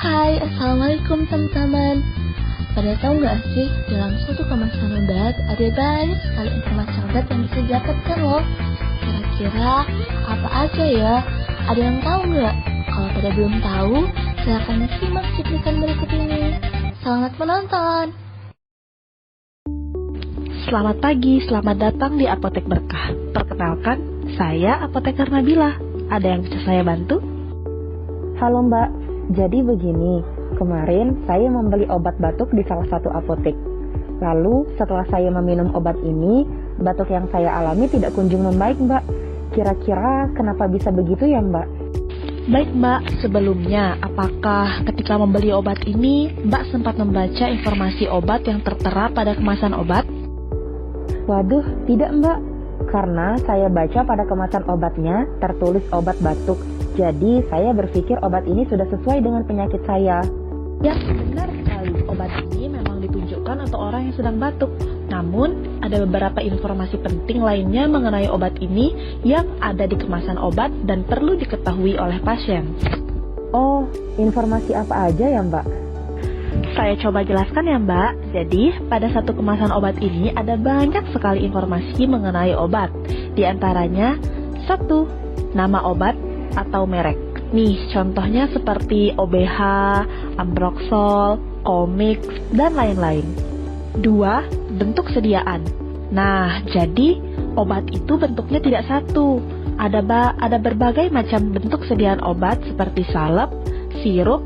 Hai, Assalamualaikum teman-teman. Pada tahu nggak sih, dalam suatu kemasan obat ada banyak sekali informasi obat yang bisa didapatkan loh. Kira-kira apa aja ya? Ada yang tahu nggak? Kalau pada belum tahu, silahkan simak cuplikan berikut ini. Selamat menonton. Selamat pagi, selamat datang di Apotek Berkah. Perkenalkan, saya Apoteker Nabila. Ada yang bisa saya bantu? Halo Mbak, jadi begini, kemarin saya membeli obat batuk di salah satu apotek. Lalu setelah saya meminum obat ini, batuk yang saya alami tidak kunjung membaik Mbak. Kira-kira kenapa bisa begitu ya Mbak? Baik Mbak, sebelumnya apakah ketika membeli obat ini Mbak sempat membaca informasi obat yang tertera pada kemasan obat? Waduh, tidak Mbak. Karena saya baca pada kemasan obatnya tertulis obat batuk. Jadi saya berpikir obat ini sudah sesuai dengan penyakit saya. Ya, benar sekali. Obat ini memang ditunjukkan untuk orang yang sedang batuk. Namun, ada beberapa informasi penting lainnya mengenai obat ini yang ada di kemasan obat dan perlu diketahui oleh pasien. Oh, informasi apa aja ya Mbak? Saya coba jelaskan ya Mbak. Jadi, pada satu kemasan obat ini ada banyak sekali informasi mengenai obat. Di antaranya, 1. Nama obat atau merek. Nih, contohnya seperti OBH, Ambroxol, Comix, dan lain-lain. 2. Bentuk sediaan. Nah, jadi obat itu bentuknya tidak satu. Ada berbagai macam bentuk sediaan obat seperti salep, sirup,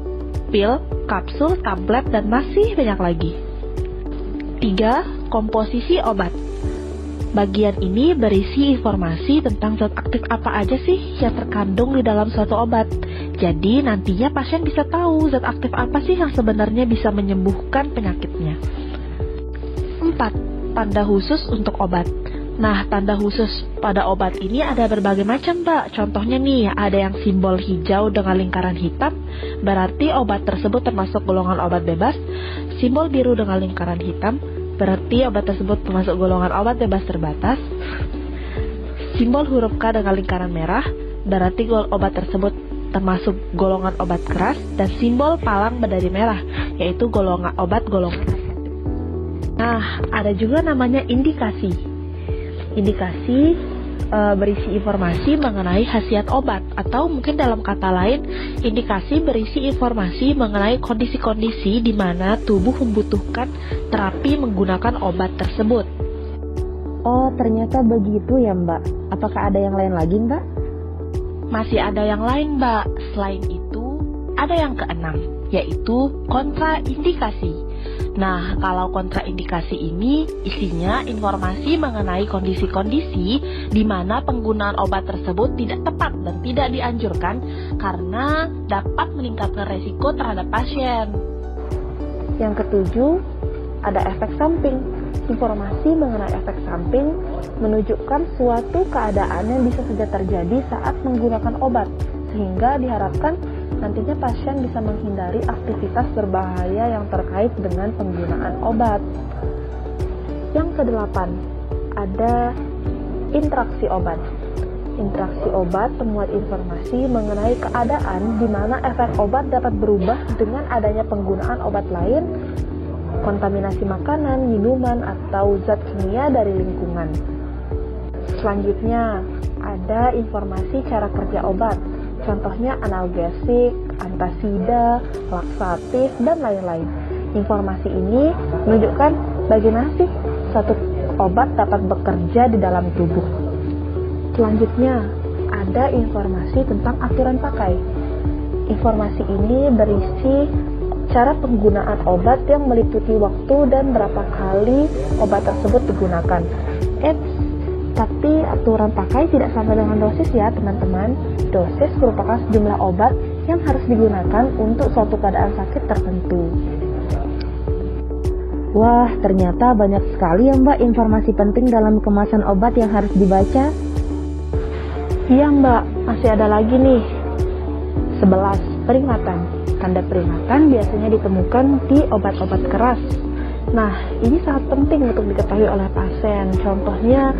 pil, kapsul, tablet, dan masih banyak lagi. 3. Komposisi obat. Bagian ini berisi informasi tentang zat aktif apa aja sih yang terkandung di dalam suatu obat. Jadi nantinya pasien bisa tahu zat aktif apa sih yang sebenarnya bisa menyembuhkan penyakitnya. 4. Tanda khusus untuk obat. Nah, tanda khusus pada obat ini ada berbagai macam Mbak. Contohnya nih, ada yang simbol hijau dengan lingkaran hitam, berarti obat tersebut termasuk golongan obat bebas. Simbol biru dengan lingkaran hitam, berarti obat tersebut termasuk golongan obat bebas terbatas. Simbol huruf K dengan lingkaran merah, berarti obat tersebut termasuk golongan obat keras. Dan simbol palang berdari merah, yaitu obat golongan aktif. Nah, ada juga namanya indikasi. Indikasi berisi informasi mengenai khasiat obat, atau mungkin dalam kata lain, indikasi berisi informasi mengenai kondisi-kondisi di mana tubuh membutuhkan terapi menggunakan obat tersebut. Oh, ternyata begitu ya Mbak. Apakah ada yang lain lagi Mbak? Masih ada yang lain Mbak. Selain itu, ada yang keenam, yaitu kontraindikasi. Nah, kalau kontraindikasi ini isinya informasi mengenai kondisi-kondisi di mana penggunaan obat tersebut tidak tepat dan tidak dianjurkan karena dapat meningkatkan resiko terhadap pasien. Yang ketujuh, ada efek samping. Informasi mengenai efek samping menunjukkan suatu keadaan yang bisa saja terjadi saat menggunakan obat, sehingga diharapkan nantinya pasien bisa menghindari aktivitas berbahaya yang terkait dengan penggunaan obat. Yang kedelapan, ada interaksi obat. Interaksi obat memuat informasi mengenai keadaan di mana efek obat dapat berubah dengan adanya penggunaan obat lain, kontaminasi makanan, minuman, atau zat kimia dari lingkungan. Selanjutnya, ada informasi cara kerja obat. Contohnya analgesik, antasida, laksatif, dan lain-lain. Informasi ini menunjukkan bagaimana sih suatu obat dapat bekerja di dalam tubuh. Selanjutnya, ada informasi tentang aturan pakai. Informasi ini berisi cara penggunaan obat yang meliputi waktu dan berapa kali obat tersebut digunakan. Tapi aturan pakai tidak sama dengan dosis ya teman-teman. Dosis merupakan sejumlah obat yang harus digunakan untuk suatu keadaan sakit tertentu. Wah, ternyata banyak sekali ya Mbak informasi penting dalam kemasan obat yang harus dibaca. Iya Mbak, masih ada lagi nih. 11. Peringatan. Tanda peringatan biasanya ditemukan di obat-obat keras. Nah, ini sangat penting untuk diketahui oleh pasien. Contohnya,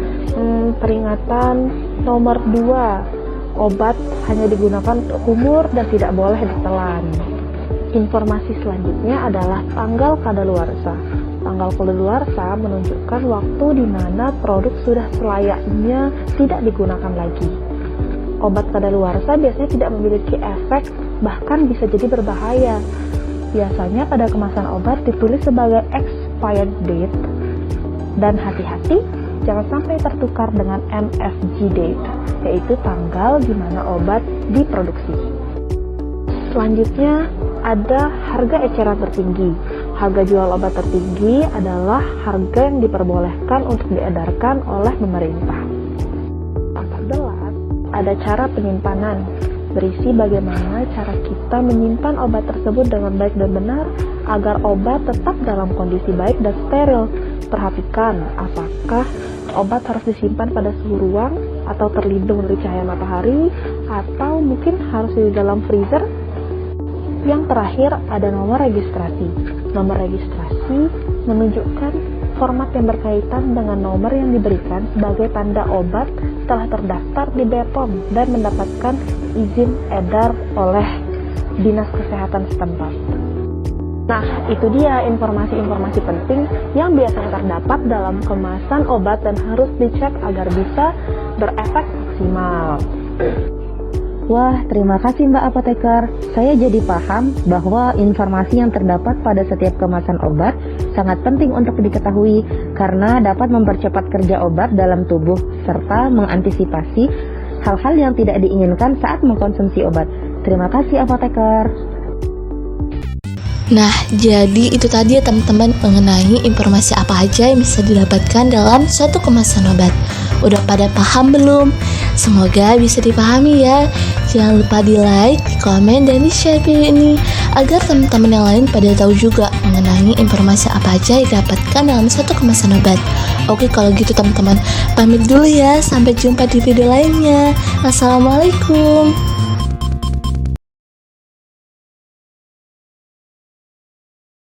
peringatan nomor 2, obat hanya digunakan untuk umur dan tidak boleh ditelan. Informasi selanjutnya adalah tanggal kadaluarsa. Tanggal kadaluarsa menunjukkan waktu di mana produk sudah selayaknya tidak digunakan lagi. Obat kadaluarsa biasanya tidak memiliki efek, bahkan bisa jadi berbahaya. Biasanya pada kemasan obat ditulis sebagai expired date. Dan hati-hati, jangan sampai tertukar dengan MFG date, yaitu tanggal di mana obat diproduksi. Selanjutnya, ada harga eceran tertinggi. Harga jual obat tertinggi adalah harga yang diperbolehkan untuk diedarkan oleh pemerintah. 14. Ada cara penyimpanan, berisi bagaimana cara kita menyimpan obat tersebut dengan baik dan benar agar obat tetap dalam kondisi baik dan steril. Perhatikan apakah obat harus disimpan pada suhu ruang atau terlindung dari cahaya matahari, atau mungkin harus di dalam freezer. Yang terakhir ada nomor registrasi. Nomor registrasi menunjukkan format yang berkaitan dengan nomor yang diberikan sebagai tanda obat telah terdaftar di BPOM dan mendapatkan izin edar oleh Dinas Kesehatan setempat. Nah, itu dia informasi-informasi penting yang biasanya terdapat dalam kemasan obat dan harus dicek agar bisa berefek maksimal. Wah, terima kasih Mbak Apoteker. Saya jadi paham bahwa informasi yang terdapat pada setiap kemasan obat sangat penting untuk diketahui karena dapat mempercepat kerja obat dalam tubuh serta mengantisipasi hal-hal yang tidak diinginkan saat mengkonsumsi obat. Terima kasih Apoteker. Nah, jadi itu tadi ya teman-teman mengenai informasi apa aja yang bisa didapatkan dalam suatu kemasan obat. Udah pada paham belum? Semoga bisa dipahami ya. Jangan lupa di like, di komen, dan di share video ini agar teman-teman yang lain pada tahu juga mengenai informasi apa aja yang didapatkan dalam satu kemasan obat. Oke, kalau gitu teman-teman, pamit dulu ya. Sampai jumpa di video lainnya. Assalamualaikum.